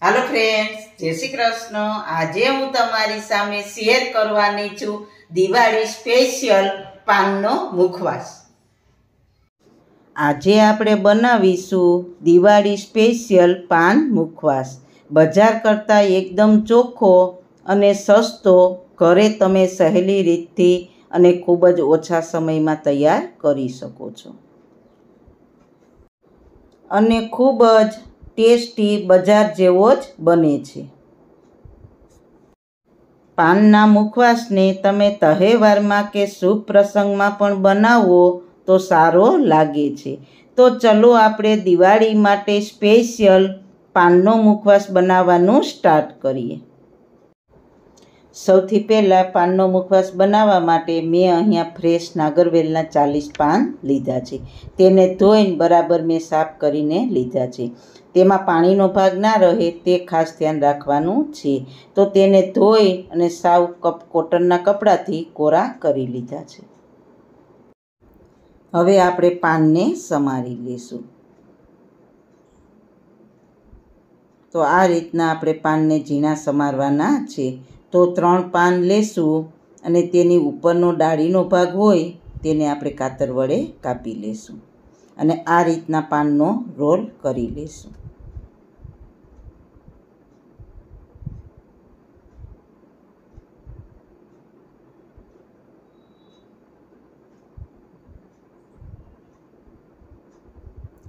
Hello friends, जय श्री कृष्ण। आज हूँ तमारी सामे शेर करवानी छूं दिवाળી स्पेशियल पाननो मुखवास। આજે આપણે બનાવીશું દિવાળી સ્પેશિયલ પાન મુખવાસ। બજાર કરતાં એકદમ ચોખ્ખો અને સસ્તો ઘરે તમે સહેલી રીતથી અને ખૂબ જ ઓછા સમયમાં તૈયાર કરી શકો છો અને ખૂબ જ ટેસ્ટી બજાર જેવો જ બને છે। પાનના મુખવાસને તમે તહેવારમાં કે શુભ પ્રસંગમાં પણ બનાવો તો સારો લાગે છે। તો ચલો આપણે દિવાળી માટે સ્પેશિયલ પાનનો મુખવાસ બનાવવાનું સ્ટાર્ટ કરીએ। સૌથી પહેલાં પાનનો મુખવાસ બનાવવા માટે મેં અહીંયા ફ્રેશ નાગરવેલના 40 પાન લીધા છે। તેને ધોઈને બરાબર મેં સાફ કરીને લીધા છે। તેમાં પાણીનો ભાગ ના રહે તે ખાસ ધ્યાન રાખવાનું છે। તો તેને ધોઈ અને સાવ કોટનના કપડાથી કોરા કરી લીધા છે। હવે આપણે પાનને સમારી લઈશું। તો આ રીતના આપણે પાનને ઝીણા સમારવાના છે। તો 3 પાન લેશું અને તેની ઉપરનો ડાળીનો ભાગ હોય તેને આપણે કાતર વડે કાપી લેશું અને આ રીતના પાનનો રોલ કરી લેશું।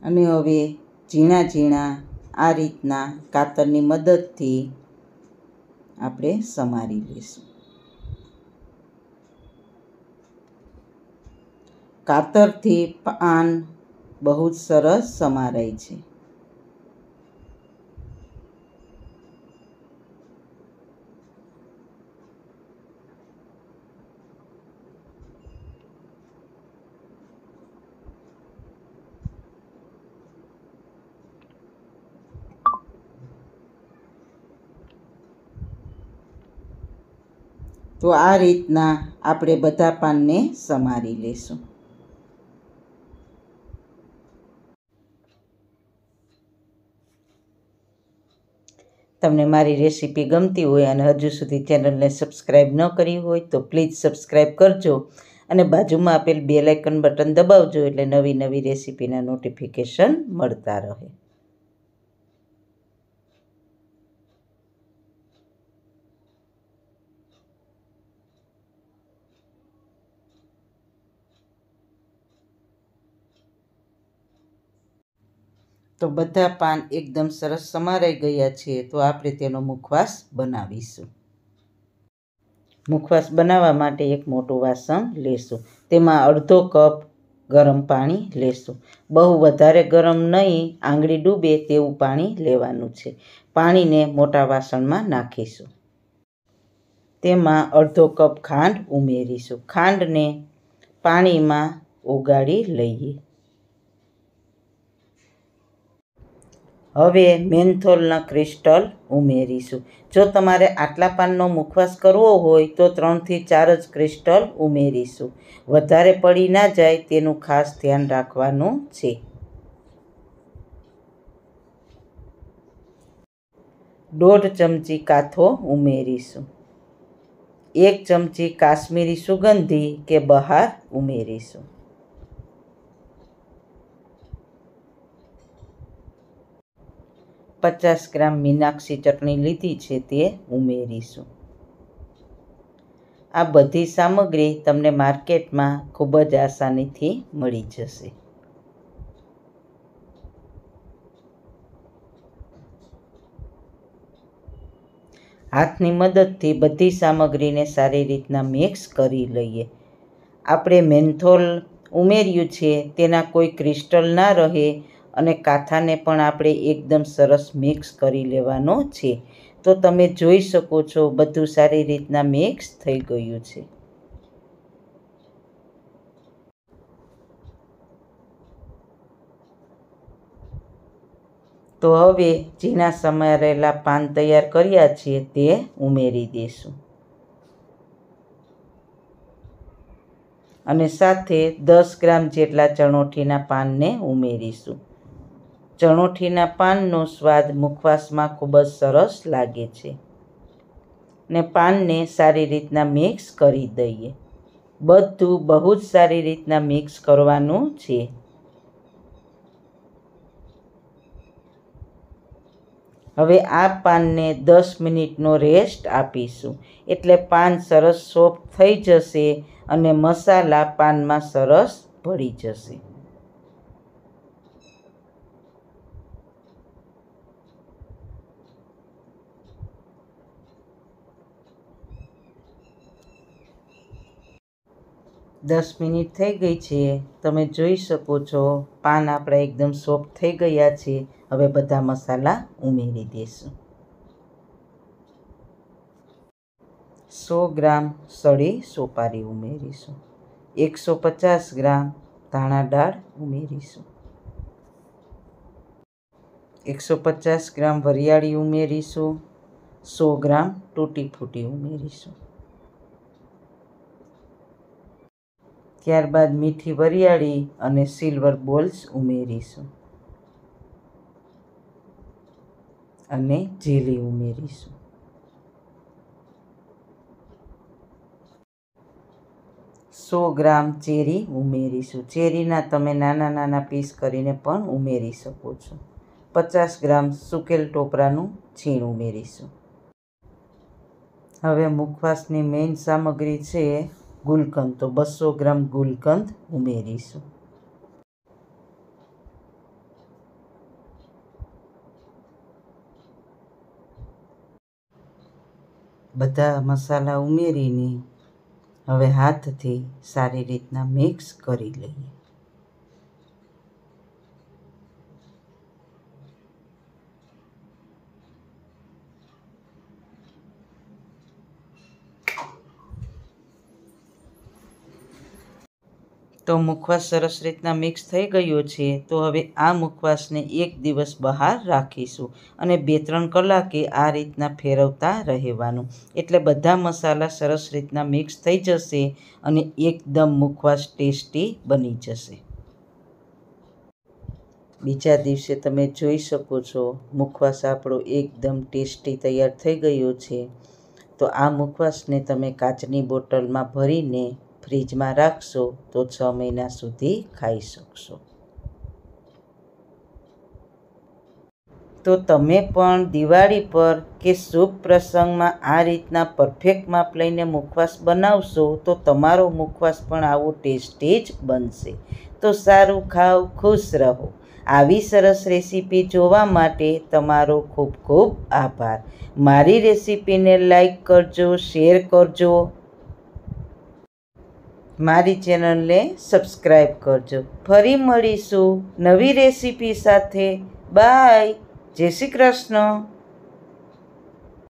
અને હવે ઝીણા ઝીણા આ રીતના કાતરની મદદથી આપણે સમારી લઈશું। કાતરથી પાન બહુ જ સરસ સમારાય છે। તો આ રીતના આપણે બધા પાનને સમારી લેશું। તમને મારી રેસીપી ગમતી હોય અને હજુ સુધી ચેનલને સબસ્ક્રાઈબ ન કરી હોય તો પ્લીઝ સબસ્ક્રાઈબ કરજો અને બાજુમાં આપેલ બેલ આઇકન બટન દબાવજો એટલે નવી નવી રેસીપીના નોટિફિકેશન મળતા રહે। તો બધા પાન એકદમ સરસ સમારાઈ ગયા છે। તો આપણે તેનો મુખવાસ બનાવીશું। મુખવાસ બનાવવા માટે એક મોટું વાસણ લેશું। તેમાં અડધો કપ ગરમ પાણી લેશું। બહુ વધારે ગરમ નહીં, આંગળી ડૂબે તેવું પાણી લેવાનું છે। પાણીને મોટા વાસણમાં નાખીશું। તેમાં અડધો કપ ખાંડ ઉમેરીશું। ખાંડને પાણીમાં ઓગાળી લઈએ। હવે મેન્થોલના ક્રિસ્ટલ ઉમેરીશું। જો તમારે આટલા પાનનો મુખવાસ કરવો હોય તો 3 થી 4 જ ક્રિસ્ટલ ઉમેરીશું। વધારે પડી ના જાય તેનું ખાસ ધ્યાન રાખવાનું છે। દોઢ ચમચી કાથો ઉમેરીશું। 1 ચમચી કાશ્મીરી સુગંધી કે બહાર ઉમેરીશું। 50 ગ્રામ મીનાક્ષી ચટણી લીધી છે તે ઉમેરીશું। આ બધી સામગ્રી તમને માર્કેટમાં ખૂબ જ આસાનીથી મળી જશે। હાથની મદદથી બધી સામગ્રીને સારી રીતના મિક્સ કરી લઈએ। આપણે મેન્થોલ ઉમેર્યું છે તેના કોઈ ક્રિસ્ટલ ના રહે અને કાથાને પણ આપણે એકદમ સરસ મિક્સ કરી લેવાનો છે। તો તમે જોઈ શકો છો બધું સારી રીતના મિક્સ થઈ ગયું છે। તો હવે ઝીણા સમારેલા પાન તૈયાર કર્યા છે તે ઉમેરી દઈશું અને સાથે 10 ગ્રામ જેટલા ચણોઠીના પાનને ઉમેરીશું। ચણોઠીના પાનનો સ્વાદ મુખવાસમાં ખૂબ જ સરસ લાગે છે. ને પાનને સારી રીતના મિક્સ કરી દઈએ. બધું બહુ જ સારી રીતના મિક્સ કરવાનું છે. હવે આ પાનને 10 મિનિટનો રેસ્ટ આપીશું, એટલે પાન સરસ સોફ્ટ થઈ જશે અને મસાલા પાનમાં સરસ ભળી જશે. દસ મિનિટ થઈ ગઈ છે. તમે જોઈ શકો છો પાન આપણા એકદમ સોફ્ટ થઈ ગયા છે. હવે બધા મસાલા ઉમેરી દઈશું. 100 ગ્રામ સળી સોપારી ઉમેરીશું. 150 ગ્રામ ધાણા દાળ ઉમેરીશું. 150 ગ્રામ વરિયાળી ઉમેરીશું. 100 ગ્રામ તૂટી ફૂટી ઉમેરીશું. ત્યારબાદ મીઠી વરિયાળી અને સિલ્વર બોલ્સ ઉમેરીશું અને જેલી ઉમેરીશું. સો ગ્રામ ચેરી ઉમેરીશું. ચેરીના તમે નાના નાના પીસ કરીને પણ ઉમેરી શકો છો. 50 ગ્રામ સૂકેલ ટોપરાનું છીણ ઉમેરીશું. હવે મુખવાસની મેઇન સામગ્રી છે ગુલકંદ, તો 200 ગ્રામ ગુલકંદ ઉમેરીશું. બધા મસાલા ઉમેરીને હવે હાથથી સારી રીતના મિક્સ કરી લઈએ. તો મુખવાસ સરસ રીતના મિક્સ થઈ ગયો છે. તો હવે આ મુખવાસને 1 દિવસ બહાર રાખીશું અને 2-3 કલાકે આ રીતના ફેરવતા રહેવાનું, એટલે બધા મસાલા સરસ રીતના મિક્સ થઈ જશે અને એકદમ મુખવાસ ટેસ્ટી બની જશે. બીજા દિવસે તમે જોઈ શકો છો મુખવાસ આપણો એકદમ ટેસ્ટી તૈયાર થઈ ગયો છે. તો આ મુખવાસને તમે કાચની બોટલમાં ભરીને ફ્રીજમાં રાખશો તો 6 મહિના સુધી ખાઈ શકશો. તો તમે પણ દિવાળી પર કે શુભ પ્રસંગમાં આ રીતના પરફેક્ટ માપ લઈને મુખવાસ બનાવશો તો તમારો મુખવાસ પણ આવો ટેસ્ટી જ બનશે. તો સારું ખાઓ, ખુશ રહો. આવી સરસ રેસીપી જોવા માટે તમારો ખૂબ ખૂબ આભાર. મારી રેસીપીને લાઈક કરજો, શેર કરજો. મારી ચેનલને સબસ્ક્રાઈબ કરજો. ફરી મળીશું નવી રેસીપી સાથે. બાય. જય શ્રી કૃષ્ણ.